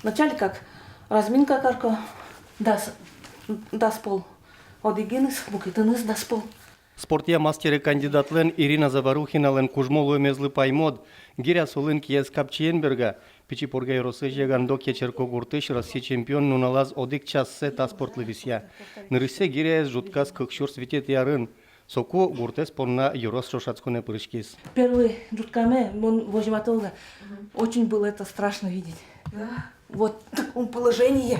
Вначале как разминка карко, дас пол. Одигенис, букетыныс дас пол. Спортия мастері кандидатлен Ирина Заварухинален кужмол өмезлі паймод, гиря солын киез капчиенберга, пичи поргай росы жегандо кечерко гуртыш Россия чемпион нуналаз одик чассе та спортлы висья. Нырысе гиря жуткас кыкшур светет ярын, соку гуртес понна юрос шошацкуне прыжкис. Первый жуткаме, он возьматолга, очень было это страшно видеть. Вот в таком положении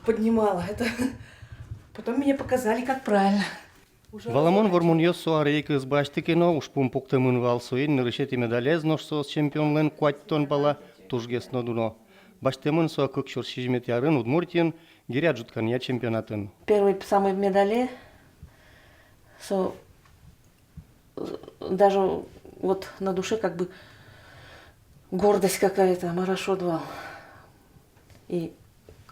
поднимала это. Потом мне показали, как правильно. Валамон вормуньос соарейк из баштыкино ушпум пуктымын валсуин нырышети медалез ношсос чемпионлен куаттон бала тужгес нодуно. Баштемын соа кыкшур шижмет ярын удмуртин гиря жуткания чемпионатын. Первый самый в медале, даже вот на душе как бы гордость какая-то, хорошо двал. И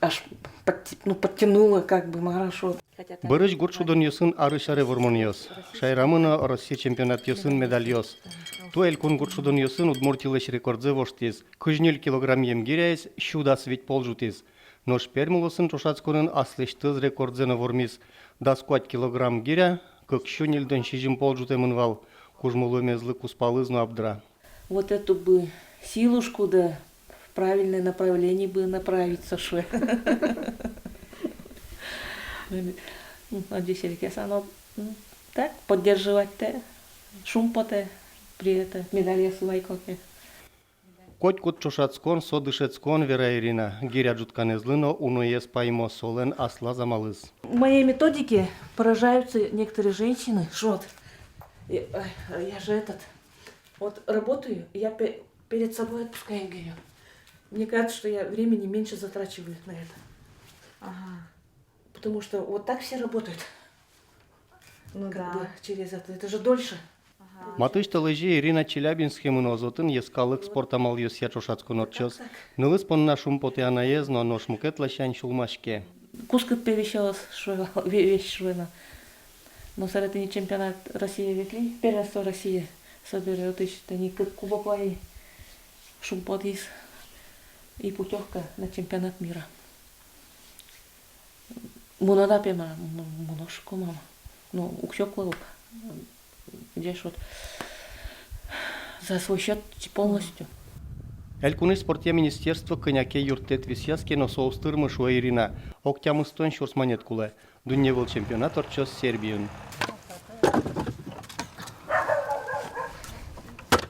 аж подтянула как бы хорошо. Бырыш гурчудон йосын арышаре вормуньос. Шайрамына Россия чемпионат йосын медаль йос. Туэль кун гурчудон йосын удмуртилыш рекордзе воштиз. Кыжнел килограмм ем гиряйс, щудас ведь полжутиз. Но шпермулосын чошацкунын аслештыз рекордзе на вормиз. Дас 5 килограмм гиря, как щунельден шижим полжутемын вал. Кужмулы мезлы куспалызну абдра. Вот эту бы силушку да в правильное направление бы направиться шо. Надеюсь, оно так поддерживать-то, шумпоте при этом медали сувайкоке. Коть кут чошацкон, содышецкон, Вера Ирина. Гиря жутканезлыно, уноес паймо солен асла замалыз. В моей методике поражаются некоторые женщины. Шот. Я же вот работаю, я перед собой отпускаю гирю. Мне кажется, что я времени меньше затрачиваю на это. Ага. Потому что вот так все работают. Ну Как да. бы через это же дольше. Матышта лыжи Ирина Челябинским озотын ескалык спортамал йосья чошацкон отчос. Нылыс понна шумпоте анаез, но нож мукет лащань шулмашке. Куска перевещалась вещь швена. Но саратыни чемпионат России векли, первенство России соберет еще они как кубоклай шумпот есть и путевка на чемпионат мира. Мунада пема, муношку мама. Ну, уксёклоп. Где вот за свой счет полностью. Элькуны спортия министерства коняке юртет висяски, но соустырмы шуа Ирина. Октямыстон шурсманет куле. Дунневыл чемпионат орчос Сербиюн.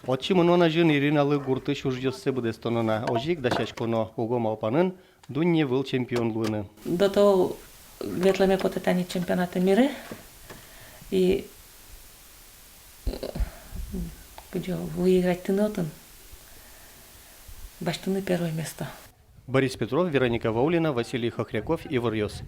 Отчи мнона жын Ириналы гурты шуржёссе будестонона. Ожик дашачконо угома опанын Дунневыл чемпион луны. До того ветламе потетани чемпионата мира и где выиграть тынотын. Баштыны первое место. Борис Петров, Вероника Ваулина, Василий Хохряков, Ивар Йос.